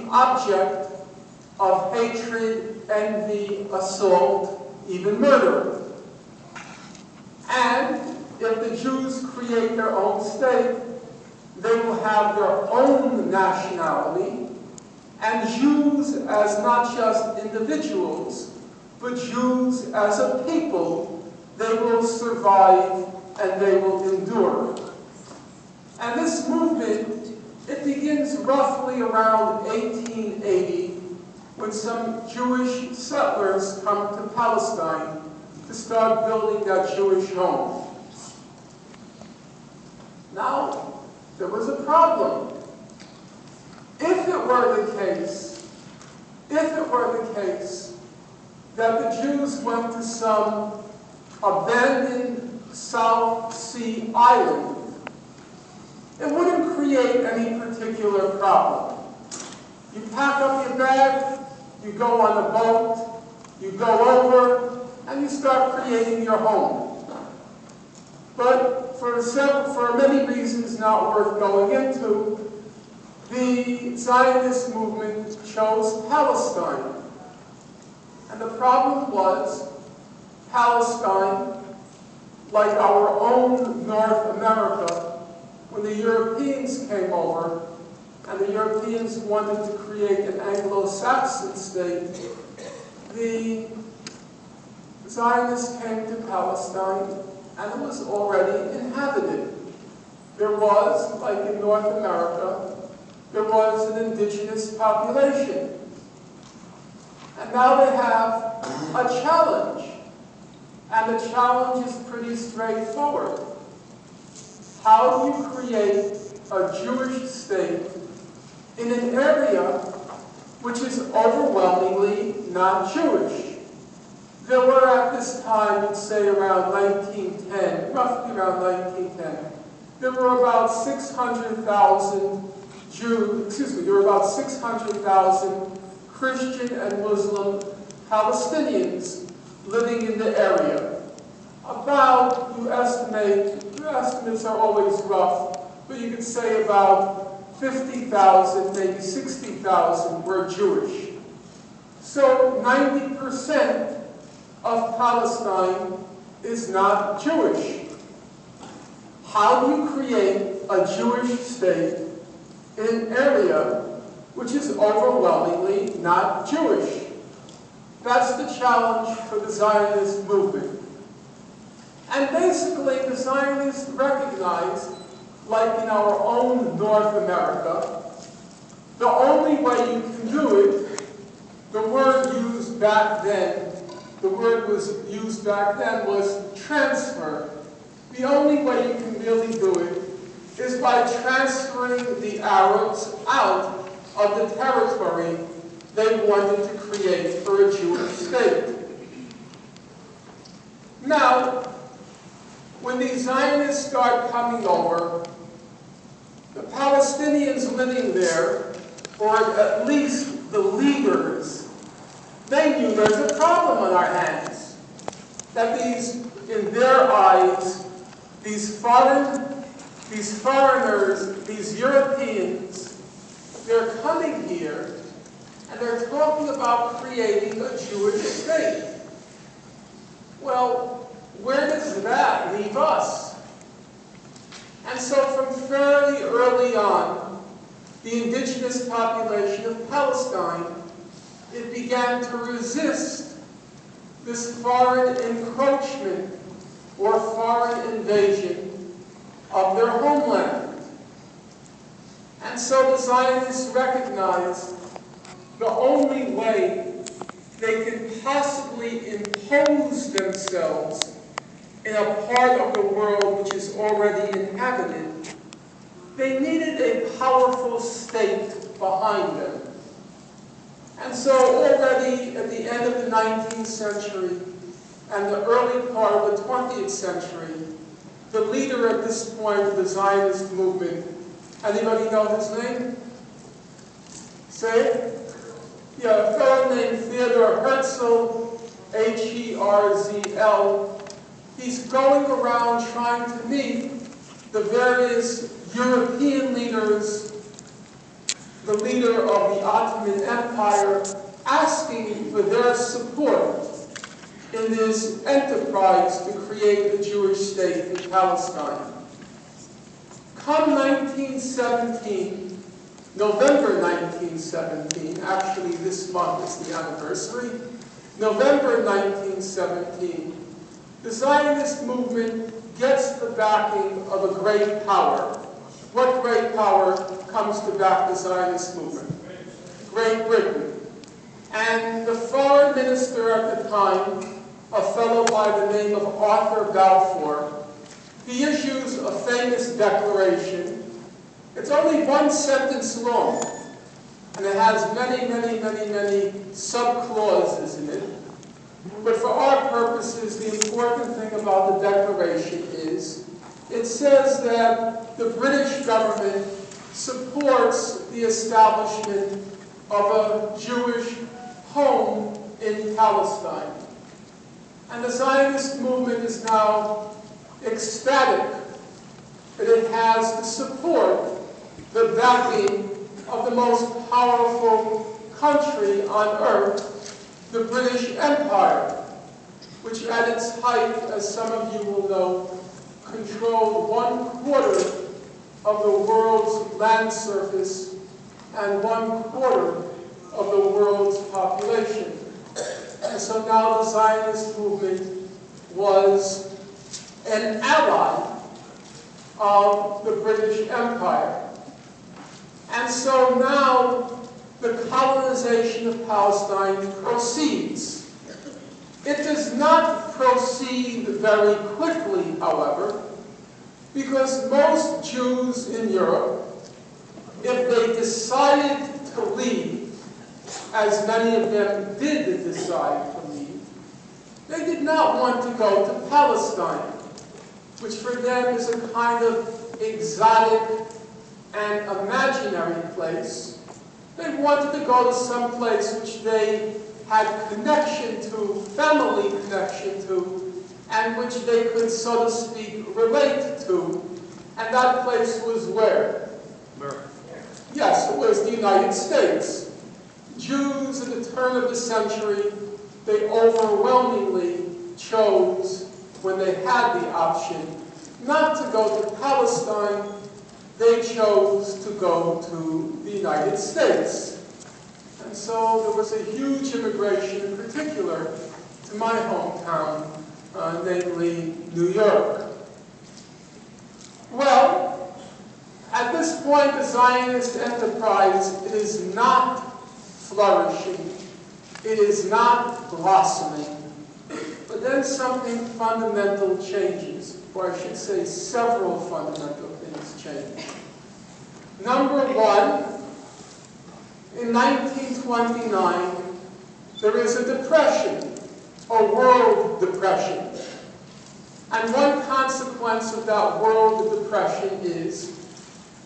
object of hatred, envy, assault, even murder. And if the Jews create their own state, they will have their own nationality, and Jews as not just individuals, but Jews as a people, they will survive and they will endure. And this movement, it begins roughly around 1880, when some Jewish settlers come to Palestine to start building that Jewish home. Now, there was a problem. If it were the case that the Jews went to some abandoned South Sea island, it wouldn't create any particular problem. You pack up your bag, you go on a boat, you go over, and you start creating your home. But for many reasons not worth going into, the Zionist movement chose Palestine. And the problem was, Palestine, like our own North America, when the Europeans came over, and the Europeans wanted to create an Anglo-Saxon state, the Zionists came to Palestine, and it was already inhabited. There was, like in North America, there was an indigenous population. And now they have a challenge. And the challenge is pretty straightforward. How do you create a Jewish state in an area which is overwhelmingly not Jewish? There were at this time, let's say around 1910, roughly around 1910, there were about 600,000 there were about 600,000 Christian and Muslim Palestinians living in the area. About, estimates are always rough, but you could say about 50,000, maybe 60,000 were Jewish. So 90% of Palestine is not Jewish. How do you create a Jewish state in an area which is overwhelmingly not Jewish? That's the challenge for the Zionist movement. And basically, the Zionists recognized, like in our own North America, the only way you can do it, the word used back then was transfer. The only way you can really do it is by transferring the Arabs out of the territory they wanted to create for a Jewish state. Now, when the Zionists start coming over, the Palestinians living there, or at least the leaders, they knew there's a problem on our hands. That in their eyes, these foreigners, these Europeans, they're coming here and they're talking about creating a Jewish state. Well, where does that leave us? And so from fairly early on, the indigenous population of Palestine, it began to resist this foreign encroachment or foreign invasion of their homeland. And so the Zionists recognized the only way they can possibly impose themselves in a part of the world which is already inhabited, they needed a powerful state behind them. And so already at the end of the 19th century and the early part of the 20th century, the leader at this point of the Zionist movement, anybody know his name? Say it? Yeah, a fellow named Theodor Herzl, H-E-R-Z-L. He's going around trying to meet the various European leaders, the leader of the Ottoman Empire, asking for their support in this enterprise to create a Jewish state in Palestine. Come 1917, November 1917, actually this month is the anniversary, November 1917, the Zionist movement gets the backing of a great power. What great power comes to back the Zionist movement? Great Britain. And the foreign minister at the time, a fellow by the name of Arthur Balfour, he issues a famous declaration. It's only one sentence long, and it has many sub-clauses in it. But for our purposes, the important thing about the declaration is it says that the British government supports the establishment of a Jewish home in Palestine. And the Zionist movement is now ecstatic that it has the support, the backing of the most powerful country on earth, the British Empire, which at its height, as some of you will know, controlled 1/4 of the world's land surface and 1/4 of the world's population. And so now the Zionist movement was an ally of the British Empire. And so now the colonization of Palestine proceeds. It does not proceed very quickly, however, because most Jews in Europe, if they decided to leave, as many of them did decide to leave, they did not want to go to Palestine, which for them is a kind of exotic and imaginary place. They wanted to go to some place which they had connection to, family connection to, and which they could, so to speak, relate to. And that place was where? America. Yes, it was the United States. Jews at the turn of the century, they overwhelmingly chose, when they had the option, not to go to Palestine. They chose to go to the United States. And so there was a huge immigration, in particular, to my hometown, namely New York. Well, at this point, the Zionist enterprise is not flourishing. It is not blossoming. But then something fundamental changes, or I should say several fundamental things change. Number one, in 1929, there is a depression, a world depression. And one consequence of that world depression is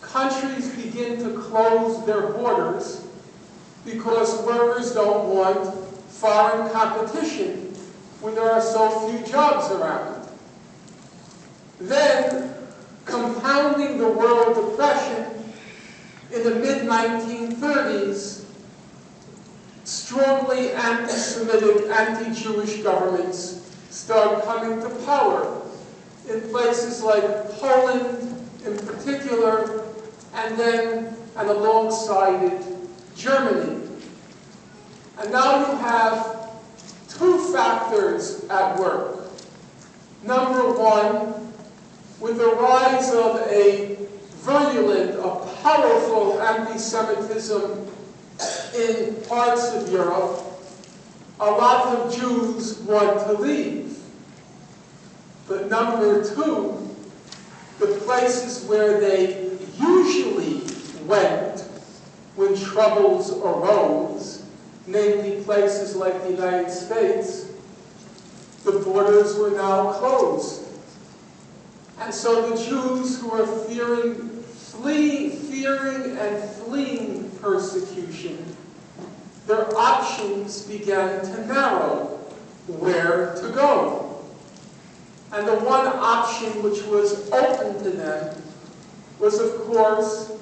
countries begin to close their borders because workers don't want foreign competition when there are so few jobs around. Then, compounding the world depression, in the mid-1930s, strongly anti-Semitic, anti-Jewish governments start coming to power in places like Poland in particular, and alongside it, Germany. And now you have two factors at work. Number one, with the rise of a virulent, a powerful anti-Semitism in parts of Europe, a lot of Jews want to leave. But number two, the places where they usually went when troubles arose, namely places like the United States, the borders were now closed. And so the Jews who were fearing and fleeing persecution, their options began to narrow where to go. And the one option which was open to them was, of course,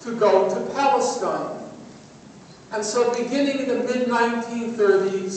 to go to Palestine. And so beginning in the mid-1930s,